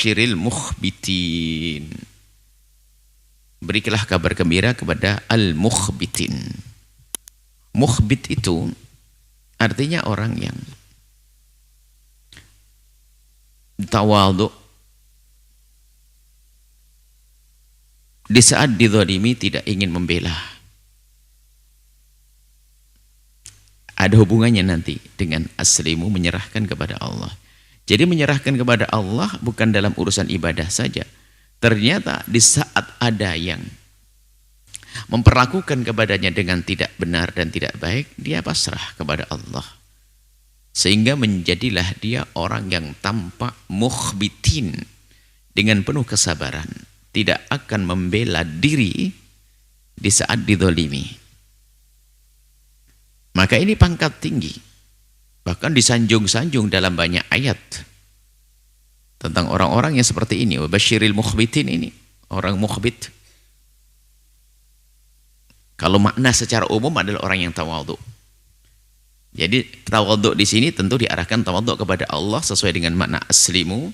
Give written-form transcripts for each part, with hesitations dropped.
basyiril mukhbitin. Berikanlah kabar gembira kepada al-mukhbitin. Mukhbit itu artinya orang yang tawadhu di saat dizalimi, tidak ingin membela. Ada hubungannya nanti dengan aslimu, menyerahkan kepada Allah. Jadi menyerahkan kepada Allah bukan dalam urusan ibadah saja. Ternyata di saat ada yang memperlakukan kepadanya dengan tidak benar dan tidak baik, dia pasrah kepada Allah. Sehingga menjadilah dia orang yang tampak mukhbitin, dengan penuh kesabaran, tidak akan membela diri di saat dizalimi. Maka ini pangkat tinggi, bahkan disanjung-sanjung dalam banyak ayat tentang orang-orang yang seperti ini. Wabasyiril mukhbitin, ini orang mukhbit. Kalau makna secara umum adalah orang yang tawadhu. Jadi tawadhu di sini tentu diarahkan tawadhu kepada Allah sesuai dengan makna aslimu.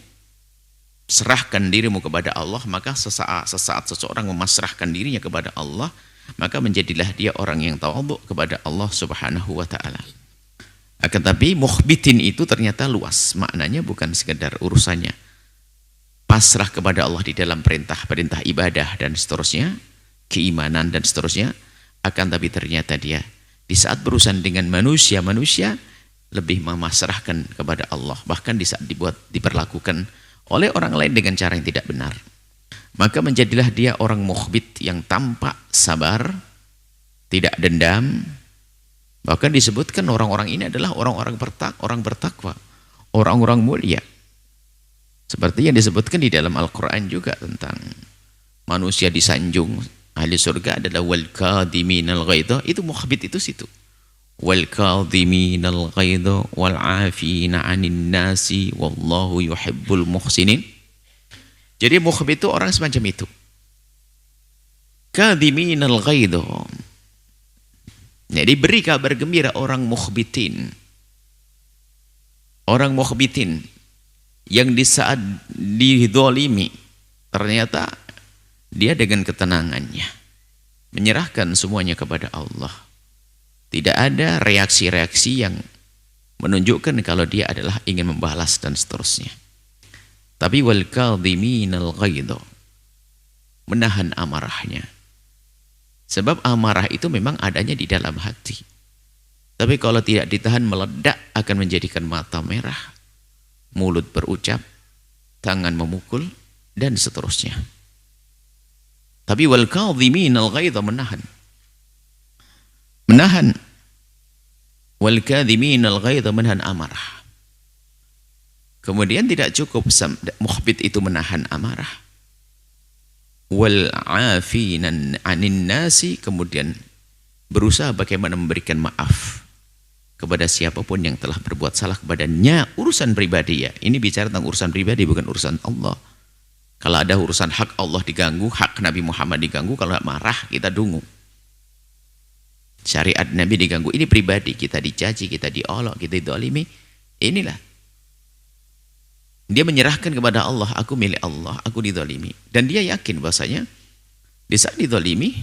Serahkan dirimu kepada Allah, maka sesaat seseorang memasrahkan dirinya kepada Allah, maka menjadilah dia orang yang tawadhu kepada Allah Subhanahu wa taala. Akan tapi mukhbitin itu ternyata luas, maknanya bukan sekedar urusannya pasrah kepada Allah di dalam perintah ibadah dan seterusnya, keimanan dan seterusnya, akan tapi ternyata dia di saat berurusan dengan manusia lebih memasrahkan kepada Allah, bahkan di saat diperlakukan oleh orang lain dengan cara yang tidak benar, maka menjadilah dia orang mukhbit yang tampak sabar, tidak dendam. Bahkan disebutkan orang-orang ini adalah orang-orang bertakwa, orang-orang mulia. Seperti yang disebutkan di dalam Al-Quran juga tentang manusia disanjung, ahli surga adalah wal kadhiminal ghaidha, itu mukhbit itu situ. Wal kadhiminal ghaidha wal 'afina 'anil nasi wallahu yuhibbul muhsinin. Jadi mukhbit itu orang semacam itu. Kadhiminal ghaidha. Jadi beri kabar gembira orang mukhbitin. Orang mukhbitin yang di saat dizalimi ternyata dia dengan ketenangannya menyerahkan semuanya kepada Allah. Tidak ada reaksi-reaksi yang menunjukkan kalau dia adalah ingin membalas dan seterusnya. Tapi wal kadhiminal ghaidha, menahan amarahnya. Sebab amarah itu memang adanya di dalam hati. Tapi kalau tidak ditahan, meledak, akan menjadikan mata merah, mulut berucap, tangan memukul, dan seterusnya. Tapi wal kadhiminal ghaidha, menahan. Menahan. Wal kadhiminal ghaidha, menahan amarah. Kemudian tidak cukup mukhbit itu menahan amarah. Wal 'afina 'anil nasi, kemudian berusaha bagaimana memberikan maaf kepada siapapun yang telah berbuat salah kepadanya. Urusan pribadi ya. Ini bicara tentang urusan pribadi, bukan urusan Allah. Kalau ada urusan hak Allah diganggu, hak Nabi Muhammad diganggu, kalau marah kita dungu. Syariat Nabi diganggu, ini pribadi, kita dicaci, kita diolok, kita dizalimi. Inilah. Dia menyerahkan kepada Allah, aku milik Allah, aku dizalimi. Dan dia yakin bahasanya di saat dizalimi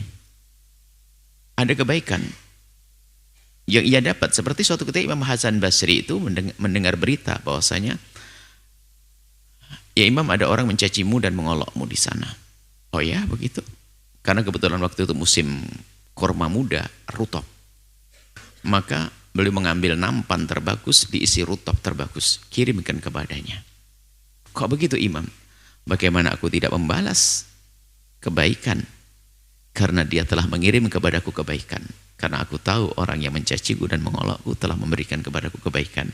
ada kebaikan yang ia dapat. Seperti suatu ketika Imam Hasan Basri itu mendengar berita bahwasanya, ya Imam, ada orang mencacimu dan mengolokmu di sana. Oh ya, begitu. Karena kebetulan waktu itu musim kurma muda, rutop. Maka beliau mengambil nampan terbagus, diisi rutop terbagus, kirimkan kepadanya. Kok begitu Imam? Bagaimana aku tidak membalas kebaikan? Karena dia telah mengirim kepadaku kebaikan. Karena aku tahu orang yang mencaciku dan mengolokku telah memberikan kepadaku kebaikan.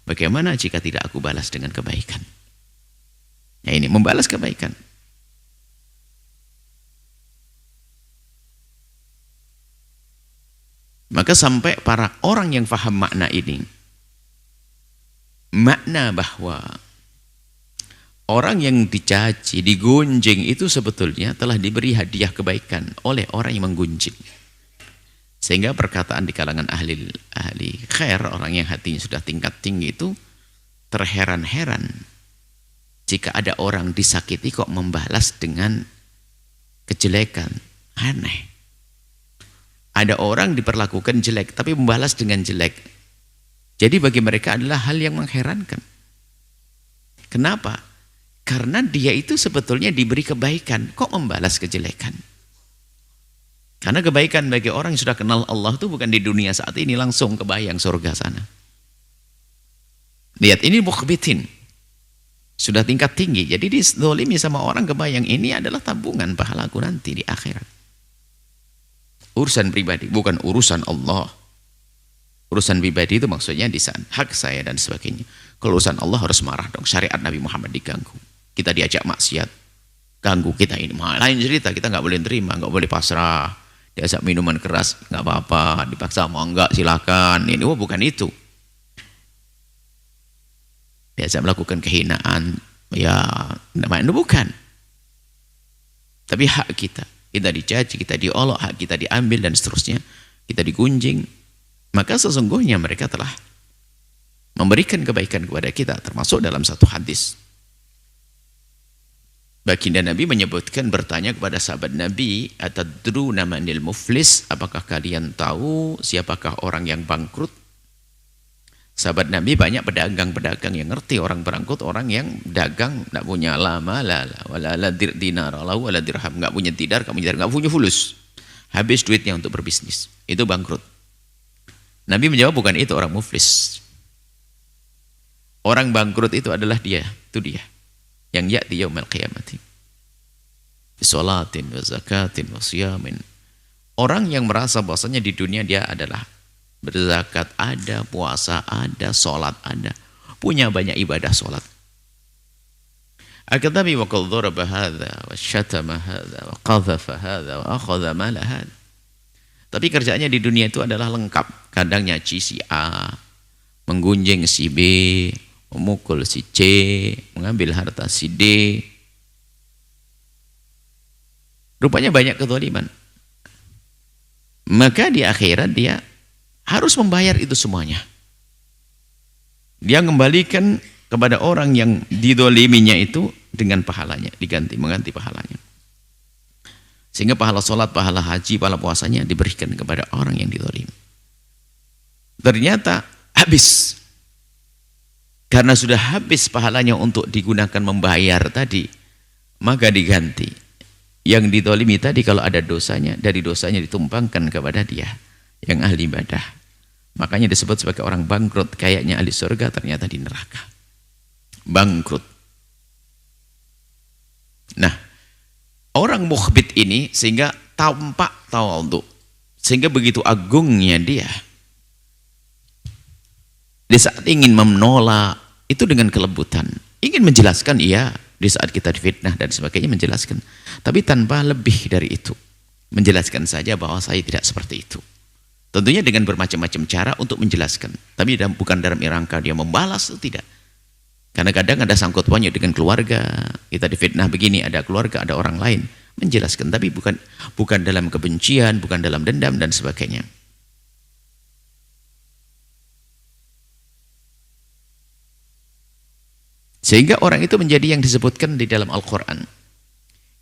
Bagaimana jika tidak aku balas dengan kebaikan? Ya, ini membalas kebaikan. Maka sampai para orang yang faham makna ini, makna bahwa orang yang dicaci, digunjing itu sebetulnya telah diberi hadiah kebaikan oleh orang yang menggunjing. Sehingga perkataan di kalangan ahli khair, orang yang hatinya sudah tingkat tinggi itu terheran-heran Jika ada orang disakiti kok membalas dengan kejelekan. Aneh. Ada orang diperlakukan jelek tapi membalas dengan jelek. Jadi bagi mereka adalah hal yang mengherankan. Kenapa? Karena dia itu sebetulnya diberi kebaikan, kok membalas kejelekan? Karena kebaikan bagi orang yang sudah kenal Allah itu bukan di dunia saat ini langsung kebayang surga sana. Lihat ini mukhbitin. Sudah tingkat tinggi. Jadi dizolimi sama orang kebayang ini adalah tabungan pahalaku nanti di akhirat. Urusan pribadi, bukan urusan Allah. Urusan pribadi itu maksudnya di saat hak saya dan sebagainya. Kalau urusan Allah harus marah dong. Syariat Nabi Muhammad diganggu. Kita diajak maksiat. Ganggu kita ini. Lain cerita, kita nggak boleh terima, nggak boleh pasrah. Diajak minuman keras, nggak apa-apa. Dipaksa mau enggak, silakan. Ini bukan itu. Biasa melakukan kehinaan, ya namanya bukan. Tapi hak kita dicaci, kita diolok, hak kita diambil dan seterusnya, kita digunjing. Maka sesungguhnya mereka telah memberikan kebaikan kepada kita, termasuk dalam satu hadis. Baginda Nabi menyebutkan, bertanya kepada sahabat Nabi, atadruna manil muflis, apakah kalian tahu siapakah orang yang bangkrut? Sahabat Nabi banyak pedagang-pedagang yang ngerti orang bangkrut, orang yang dagang tidak punya lama wala dinar wala dirham, nggak punya tidar, nggak punya fulus, habis duitnya untuk berbisnis, itu bangkrut. Nabi menjawab, bukan itu orang muflis. Orang bangkrut itu adalah dia, itu dia yang ya'ti yaumil qiyamati bi sholatin wa zakatin wa siyamin. Orang yang merasa bahwasanya di dunia dia adalah berzakat ada, puasa ada, sholat ada, punya banyak ibadah sholat. Akan tapi wa qad daraba hadza wa syatama hadza wa qadhafa hadza wa akhadha mala hadza. Tapi kerjaannya di dunia itu adalah lengkap. Kadang nyaci si A, menggunjing si B, memukul si C, mengambil harta si D. Rupanya banyak kezaliman. Maka di akhirat dia harus membayar itu semuanya. Dia kembalikan kepada orang yang didoliminya itu dengan pahalanya, mengganti pahalanya. Sehingga pahala sholat, pahala haji, pahala puasanya diberikan kepada orang yang didolimi. Ternyata habis. Karena sudah habis pahalanya untuk digunakan membayar tadi, maka diganti. Yang didolimi tadi kalau ada dosanya, dari dosanya ditumpangkan kepada dia yang ahli ibadah. Makanya disebut sebagai orang bangkrut, kayaknya ahli surga ternyata di neraka. Bangkrut. Nah, orang mukhbit ini sehingga tampak tawadhu, sehingga begitu agungnya dia. Di saat ingin menolak itu dengan kelembutan, ingin menjelaskan iya, di saat kita difitnah dan sebagainya menjelaskan, tapi tanpa lebih dari itu, menjelaskan saja bahwa saya tidak seperti itu. Tentunya dengan bermacam-macam cara untuk menjelaskan, tapi bukan dalam rangka dia membalas, tidak. Karena kadang ada sangkut pautnya dengan keluarga, kita difitnah begini, ada keluarga, ada orang lain, menjelaskan, tapi bukan dalam kebencian, bukan dalam dendam dan sebagainya. Sehingga orang itu menjadi yang disebutkan di dalam Al-Quran,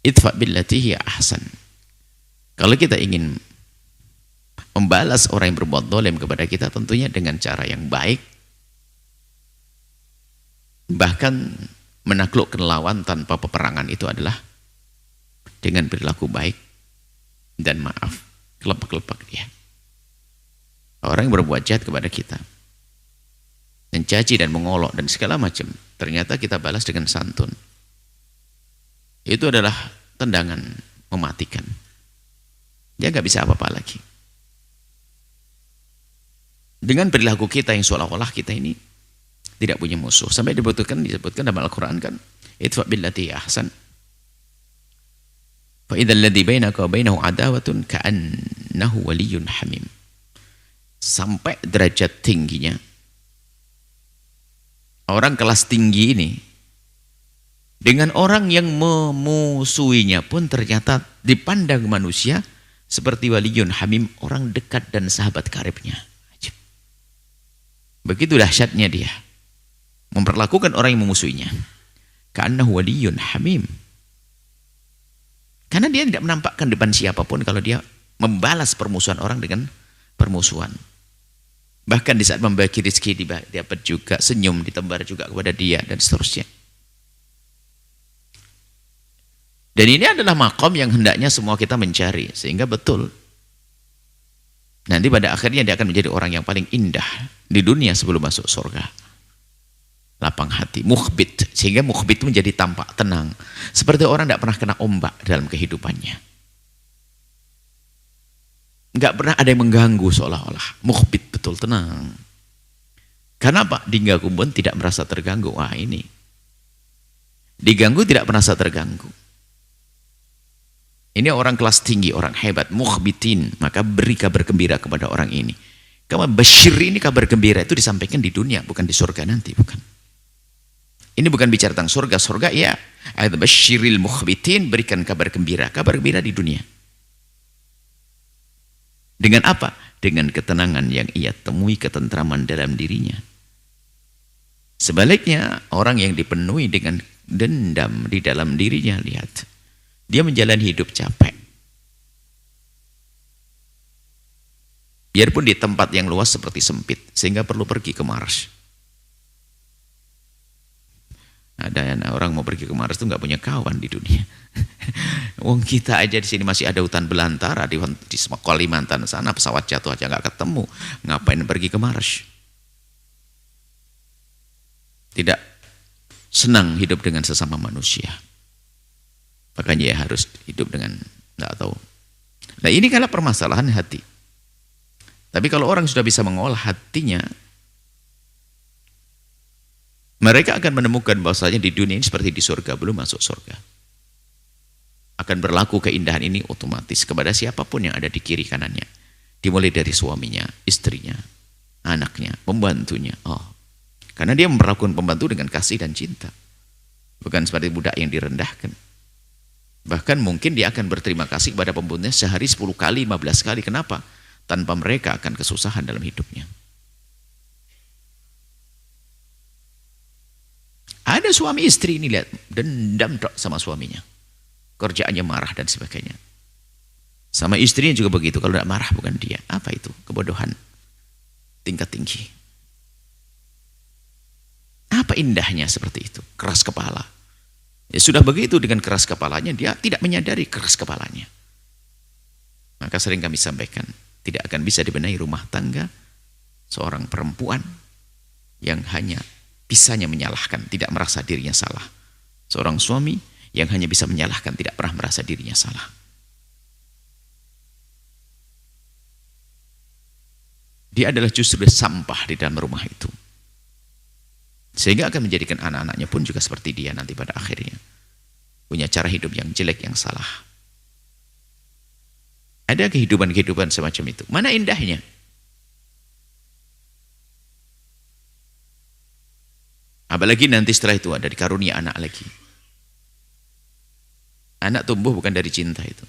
idfa billati hiya ahsan. Kalau kita ingin membalas orang yang berbuat zalim kepada kita, tentunya dengan cara yang baik, bahkan menaklukkan lawan tanpa peperangan itu adalah dengan perilaku baik dan maaf, kelepak-kelepak dia. Orang yang berbuat jahat kepada kita, mencaci dan mengolok dan segala macam, ternyata kita balas dengan santun. Itu adalah tendangan mematikan. Dia nggak bisa apa-apa lagi. Dengan perilaku kita yang seolah-olah kita ini tidak punya musuh. Sampai disebutkan dalam Al-Quran kan, idfa billati ahsan. Fa idzal ladzi bainaka wa bainahu adawatun ka'annahu waliyyun hamim. Sampai derajat tingginya orang kelas tinggi ini dengan orang yang memusuhinya pun ternyata dipandang manusia seperti waliyun hamim, orang dekat dan sahabat karibnya. Begitu dahsyatnya dia memperlakukan orang yang memusuhinya. Ka'annahu waliyyun hamim. Karena dia tidak menampakkan depan siapapun kalau dia membalas permusuhan orang dengan permusuhan. Bahkan di saat membagi rezeki dapat juga senyum ditebar juga kepada dia dan seterusnya. Dan ini adalah makom yang hendaknya semua kita mencari. Sehingga betul. Nanti pada akhirnya dia akan menjadi orang yang paling indah di dunia sebelum masuk surga. Lapang hati, mukhbit. Sehingga mukhbit itu menjadi tampak tenang. Seperti orang tidak pernah kena ombak dalam kehidupannya. Nggak pernah ada yang mengganggu seolah-olah. Mukhbit, betul, tenang. Karena apa? Diganggu pun tidak merasa terganggu. Wah ini. Diganggu tidak merasa terganggu. Ini orang kelas tinggi, orang hebat, mukhbitin. Maka beri kabar gembira kepada orang ini. Kabar basyir ini, kabar gembira itu disampaikan di dunia, bukan di surga nanti, bukan. Ini bukan bicara tentang surga. Surga ya, ayat basyiril mukhbitin, berikan kabar gembira di dunia. Dengan apa? Dengan ketenangan yang ia temui, ketentraman dalam dirinya. Sebaliknya, orang yang dipenuhi dengan dendam di dalam dirinya, lihat. Dia menjalani hidup capek. Biarpun di tempat yang luas seperti sempit, sehingga perlu pergi ke Mars. Ada orang mau pergi ke Mars itu nggak punya kawan di dunia. Wong kita aja di sini masih ada hutan belantara di Kalimantan sana, pesawat jatuh aja nggak ketemu. Ngapain pergi ke Mars? Tidak senang hidup dengan sesama manusia. Makanya ya harus hidup dengan nggak tahu. Nah ini kalau permasalahan hati. Tapi kalau orang sudah bisa mengolah hatinya, mereka akan menemukan bahwasanya di dunia ini seperti di surga, belum masuk surga. Akan berlaku keindahan ini otomatis kepada siapapun yang ada di kiri kanannya. Dimulai dari suaminya, istrinya, anaknya, pembantunya. Oh, karena dia memperlakukan pembantu dengan kasih dan cinta. Bukan seperti budak yang direndahkan. Bahkan mungkin dia akan berterima kasih kepada pembantunya sehari 10 kali, 15 kali. Kenapa? Tanpa mereka akan kesusahan dalam hidupnya. Ada suami istri ini lihat dendam sama suaminya, kerjaannya marah dan sebagainya. Sama istrinya juga begitu, kalau tidak marah bukan dia. Apa itu? Kebodohan tingkat tinggi. Apa indahnya seperti itu? Keras kepala. Ya sudah begitu dengan keras kepalanya, dia tidak menyadari keras kepalanya. Maka sering kami sampaikan, tidak akan bisa dibenahi rumah tangga seorang perempuan yang hanya bisanya menyalahkan, tidak merasa dirinya salah. Seorang suami yang hanya bisa menyalahkan, tidak pernah merasa dirinya salah. Dia adalah justru sampah di dalam rumah itu. Sehingga akan menjadikan anak-anaknya pun juga seperti dia nanti pada akhirnya. Punya cara hidup yang jelek, yang salah. Ada kehidupan-kehidupan semacam itu. Mana indahnya? Apalagi nanti setelah itu ada dikarunia anak lagi. Anak tumbuh bukan dari cinta itu.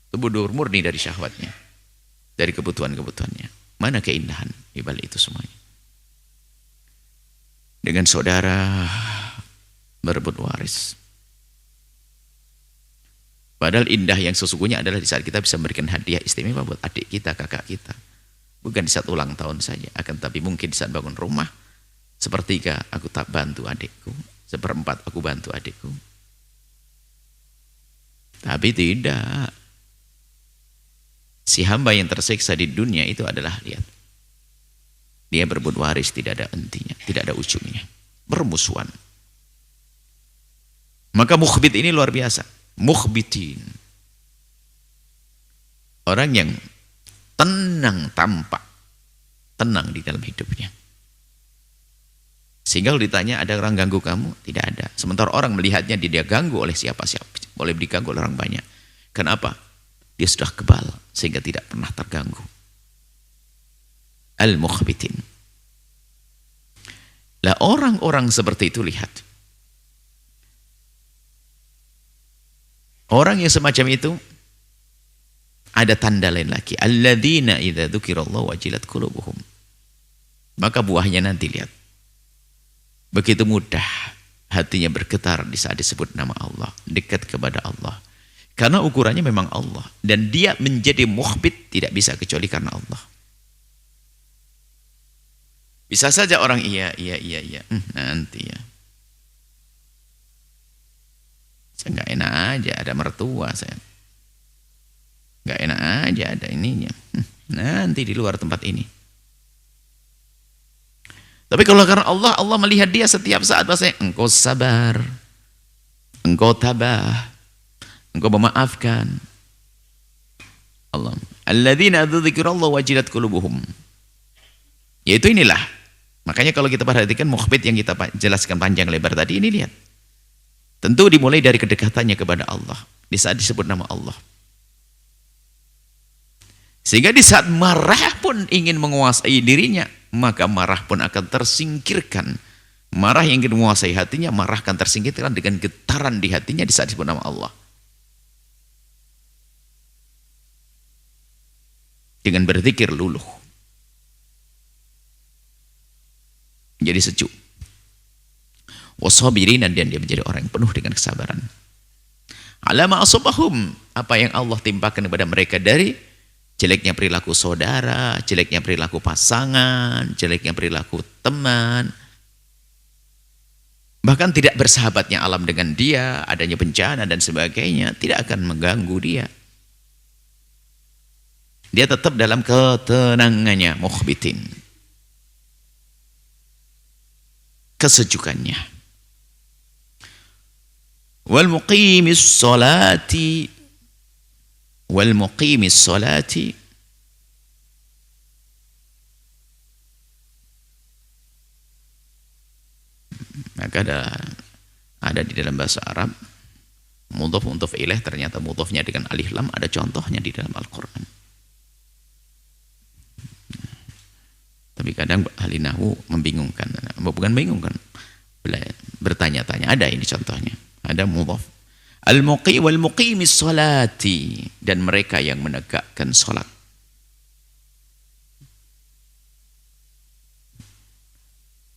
Tumbuh murni dari syahwatnya. Dari kebutuhan-kebutuhannya. Mana keindahan di balik itu semuanya. Dengan saudara berebut waris. Padahal indah yang sesungguhnya adalah di saat kita bisa memberikan hadiah istimewa buat adik kita, kakak kita. Bukan di saat ulang tahun saja. Akan tapi mungkin di saat bangun rumah. Sepertiga aku tak bantu adikku, seperempat aku bantu adikku. Tapi tidak. Si hamba yang tersiksa di dunia itu adalah, lihat, dia berebut waris, tidak ada hentinya, tidak ada ujungnya, bermusuhan. Maka mukhbit ini luar biasa, mukhbitin. Orang yang tenang, tampak tenang di dalam hidupnya. Sehingga kalau ditanya ada orang ganggu kamu, tidak ada. Sementara orang melihatnya dia ganggu oleh siapa-siapa, boleh diganggu oleh orang banyak. Kenapa? Dia sudah kebal sehingga tidak pernah terganggu. Al-mukhbitin. Lah orang-orang seperti itu, lihat. Orang yang semacam itu ada tanda lain lagi. Alladzina idza dzukirallahu wajilat qulubuhum. Maka buahnya nanti lihat. Begitu mudah hatinya bergetar di saat disebut nama Allah, dekat kepada Allah. Karena ukurannya memang Allah. Dan dia menjadi mukhbit tidak bisa kecuali karena Allah. Bisa saja orang iya. Nanti ya. Saya nggak enak aja ada mertua saya. Nggak enak aja ada ininya. Nanti di luar tempat ini. Tapi kalau karena Allah, Allah melihat dia setiap saat. Bahasanya, engkau sabar. Engkau tabah. Engkau memaafkan. Allah. Alladzina dzikrullah wajilat qulubuhum. Yaitu inilah. Makanya kalau kita perhatikan mukhbit yang kita jelaskan panjang lebar tadi ini, lihat. Tentu dimulai dari kedekatannya kepada Allah. Di saat disebut nama Allah. Sehingga di saat marah pun ingin menguasai dirinya, maka marah pun akan tersingkirkan. Marah yang ingin menguasai hatinya, marah akan tersingkirkan dengan getaran di hatinya di saat disebut nama Allah. Dengan berzikir luluh. Menjadi sejuk. Wasabirin, dan dia menjadi orang yang penuh dengan kesabaran. Alama asabahum, apa yang Allah timpakan kepada mereka dari jeleknya perilaku saudara, jeleknya perilaku pasangan, jeleknya perilaku teman. Bahkan tidak bersahabatnya alam dengan dia, adanya bencana dan sebagainya, tidak akan mengganggu dia. Dia tetap dalam ketenangannya, mukhbitin. Kesejukannya. Wal muqimis salati maka ada di dalam bahasa Arab mudhaf ilaih, ternyata mudhafnya dengan alif lam, ada contohnya di dalam Al-Quran. Tapi kadang ahli nahwu membingungkan, bukan membingungkan, bertanya-tanya. Ada ini contohnya, ada mudhaf al-muqi wal muqimis salati, dan mereka yang menegakkan salat.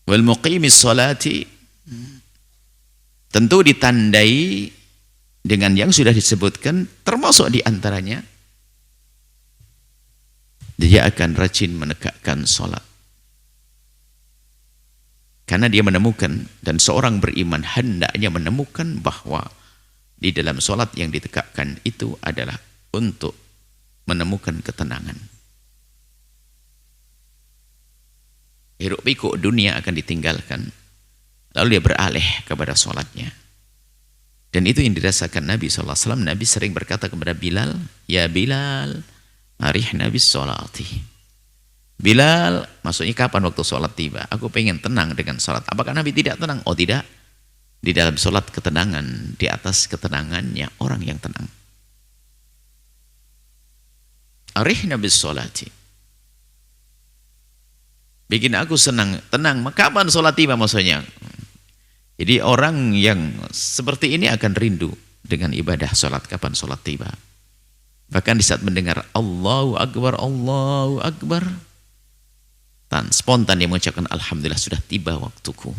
Wal muqimis salati tentu ditandai dengan yang sudah disebutkan, termasuk di antaranya dia akan rajin menegakkan salat. Karena dia menemukan, dan seorang beriman hendaknya menemukan bahwa di dalam sholat yang ditegakkan itu adalah untuk menemukan ketenangan. Hiruk pikuk dunia akan ditinggalkan, lalu dia beralih kepada sholatnya. Dan itu yang dirasakan Nabi SAW. Nabi sering berkata kepada Bilal, ya Bilal, arihna bis sholati. Bilal, maksudnya kapan waktu sholat tiba? Aku pengen tenang dengan sholat. Apakah Nabi tidak tenang? Oh tidak. Di dalam sholat ketenangan, di atas ketenangannya orang yang tenang. Arihna bis sholati. Bikin aku senang, tenang. Kapan sholat tiba maksudnya? Jadi orang yang seperti ini akan rindu dengan ibadah sholat. Kapan sholat tiba? Bahkan di saat mendengar Allahu Akbar, Allahu Akbar, spontan dia mengucapkan alhamdulillah sudah tiba waktuku.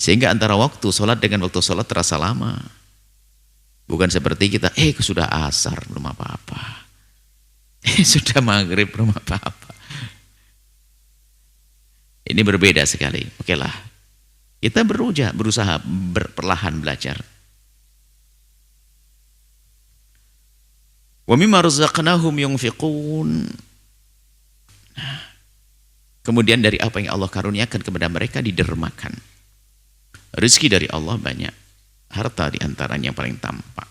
Sehingga antara waktu sholat dengan waktu sholat terasa lama. Bukan seperti kita, sudah asar belum apa-apa. Sudah maghrib belum apa-apa. Ini berbeda sekali. Oke lah. Kita berusaha perlahan belajar. Wa mimma razaqnahum yunfiqun. Kemudian dari apa yang Allah karuniakan kepada mereka didermakan. Rezeki dari Allah banyak. Harta diantaranya yang paling tampak.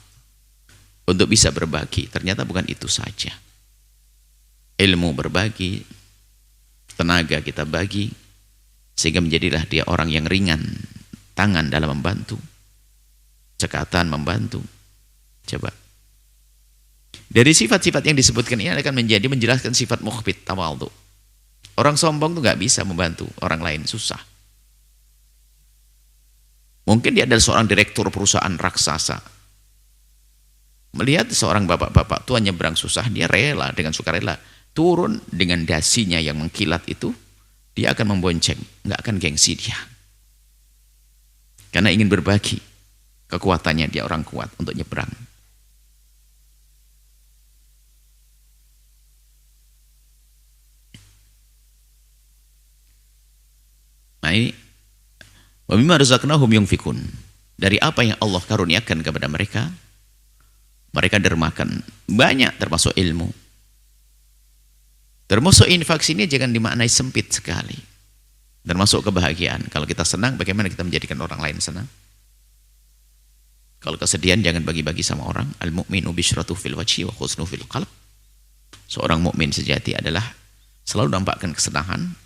Untuk bisa berbagi. Ternyata bukan itu saja. Ilmu berbagi. Tenaga kita bagi. Sehingga menjadilah dia orang yang ringan. Tangan dalam membantu. Cekatan membantu. Coba. Dari sifat-sifat yang disebutkan ini akan menjelaskan sifat mukhbit, tawadhu. Orang sombong itu nggak bisa membantu orang lain, susah. Mungkin dia adalah seorang direktur perusahaan raksasa. Melihat seorang bapak-bapak tua nyebrang susah, dia rela dengan sukarela turun dengan dasinya yang mengkilat itu, dia akan membonceng, nggak akan gengsi dia. Karena ingin berbagi kekuatannya, dia orang kuat untuk nyebrang. Nah ini, wa mimma razaqnahum yunfikun. Dari apa yang Allah karuniakan kepada mereka, mereka dermakan. Banyak termasuk ilmu. Termasuk infak sini jangan dimaknai sempit sekali. Termasuk kebahagiaan. Kalau kita senang, bagaimana kita menjadikan orang lain senang? Kalau kesedihan jangan bagi-bagi sama orang. Al-mu'minu bisyratu fil wajhi wa khusnu fil qalb. Seorang mukmin sejati adalah selalu nampakkan kesenangan.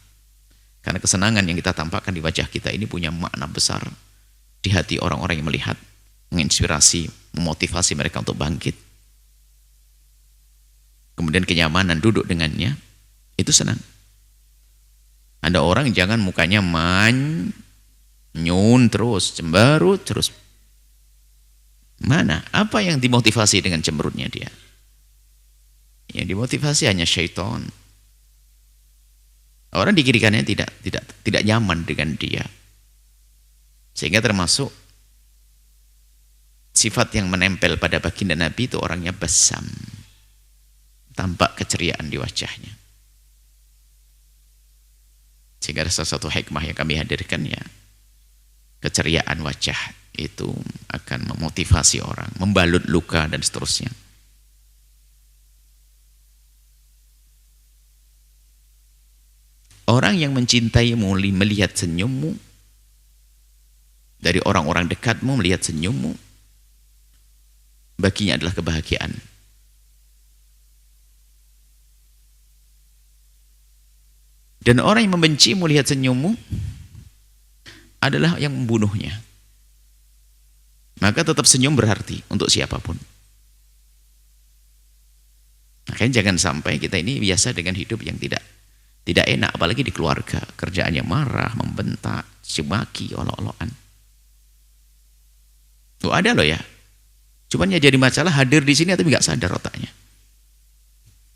Karena kesenangan yang kita tampakkan di wajah kita ini punya makna besar di hati orang-orang yang melihat, menginspirasi, memotivasi mereka untuk bangkit. Kemudian kenyamanan duduk dengannya, itu senang. Ada orang jangan mukanya manyun terus, cemberut terus. Mana? Apa yang dimotivasi dengan cemberutnya dia? Yang dimotivasi hanya syaitan. Orang di kiri kanannya tidak nyaman dengan dia. Sehingga termasuk sifat yang menempel pada baginda Nabi itu orangnya basam. Tampak keceriaan di wajahnya. Sehingga ada salah satu hikmah yang kami hadirkan ya. Keceriaan wajah itu akan memotivasi orang, membalut luka dan seterusnya. Orang yang mencintaimu melihat senyummu, dari orang-orang dekatmu melihat senyummu, baginya adalah kebahagiaan. Dan orang yang membencimu melihat senyummu adalah yang membunuhnya. Maka tetap senyum berarti untuk siapapun. Makanya jangan sampai kita ini biasa dengan hidup yang tidak enak, apalagi di keluarga. Kerjaannya marah, membentak, cemaki, olok-olokan. Tuh ada loh ya. Cuman ya jadi masalah hadir di sini tapi nggak sadar otaknya.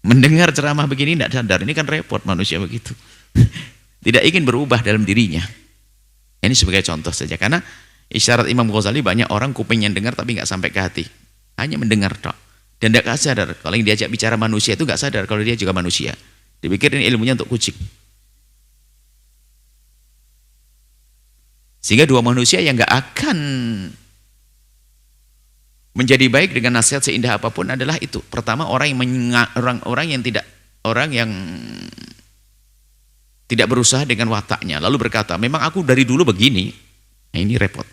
Mendengar ceramah begini nggak sadar. Ini kan repot manusia begitu. Tidak ingin berubah dalam dirinya. Ini sebagai contoh saja. Karena isyarat Imam Ghazali banyak orang kupingnya dengar tapi nggak sampai ke hati. Hanya mendengar tok. Dan nggak sadar. Kalau yang diajak bicara manusia itu nggak sadar kalau dia juga manusia. Dipikirin ilmunya untuk kucing. Sehingga dua manusia yang nggak akan menjadi baik dengan nasihat seindah apapun adalah itu. Pertama orang yang tidak berusaha dengan wataknya lalu berkata, memang aku dari dulu begini. Nah, ini repot.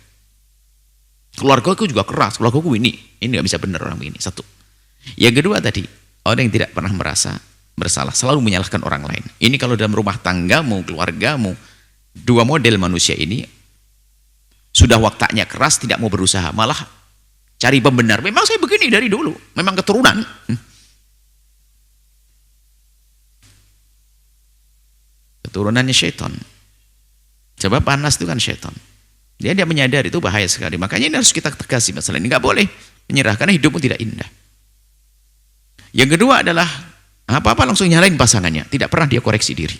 Keluarga aku juga keras, keluarga aku ini nggak bisa benar orang begini. Satu. Yang kedua tadi, orang yang tidak pernah merasa bersalah, selalu menyalahkan orang lain. Ini kalau dalam rumah tanggamu, keluargamu, dua model manusia ini sudah wataknya keras, tidak mau berusaha, malah cari pembenar. Memang saya begini dari dulu, memang keturunan. Keturunannya syaitan. Coba panas itu kan syaitan. Dia menyadari itu bahaya sekali. Makanya ini harus kita tegasi masalah ini. Nggak boleh menyerah karena hidupmu tidak indah. Yang kedua adalah apa-apa langsung nyalain pasangannya. Tidak pernah dia koreksi diri.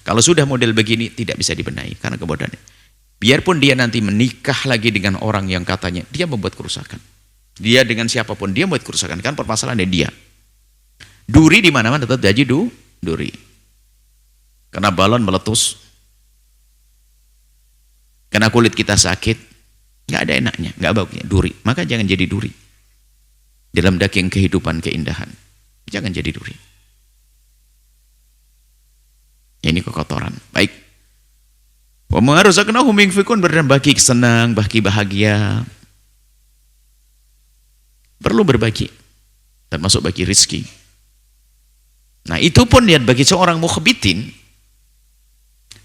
Kalau sudah model begini tidak bisa dibenahi karena kebodohannya. Biarpun dia nanti menikah lagi dengan orang yang katanya dia membuat kerusakan. Dia dengan siapapun dia membuat kerusakan. Kan permasalahannya dia. Duri di mana-mana tetap jadi duri. Karena balon meletus. Karena kulit kita sakit. Nggak ada enaknya, nggak bagusnya. Duri. Maka jangan jadi duri. Dalam daging kehidupan keindahan. Jangan jadi duri. Ini kekotoran. Baik. Wa ma razaqnahum yunfikun, berbagi senang, bagi bahagia. Perlu berbagi. Termasuk bagi rizki. Nah itu pun lihat bagi seorang mukhbitin,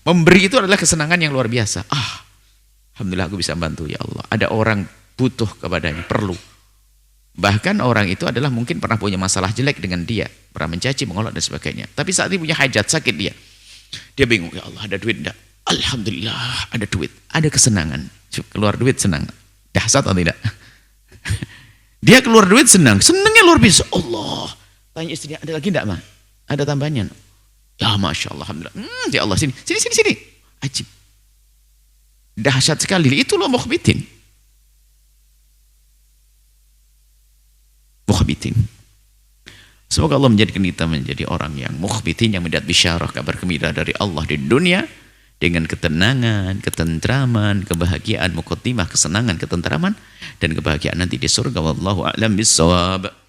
memberi itu adalah kesenangan yang luar biasa. Alhamdulillah aku bisa bantu ya Allah. Ada orang butuh kepadanya, perlu. Bahkan orang itu adalah mungkin pernah punya masalah jelek dengan dia, pernah mencaci, mengolok dan sebagainya. Tapi saat ini punya hajat, sakit dia bingung, ya Allah ada duit enggak? Alhamdulillah ada duit, ada kesenangan. Keluar duit senang. Dahsyat atau tidak? Dia keluar duit senang, senangnya luar biasa. Allah. Tanya istrinya, ada lagi enggak, Ma? Ada tambahannya? Ya Masya Allah, Alhamdulillah. Ya Allah, sini, sini, sini, sini. Ajib. Dahsyat sekali. Itu loh mukhbitin. Mukhbitin. Semoga Allah menjadikan kita menjadi orang yang mukhbitin, yang mendapat bisyarah, kabar gembira dari Allah di dunia, dengan ketenangan, ketentraman, kebahagiaan, muqaddimah, kesenangan, ketentraman, dan kebahagiaan nanti di surga. Wallahu a'lam bissawab.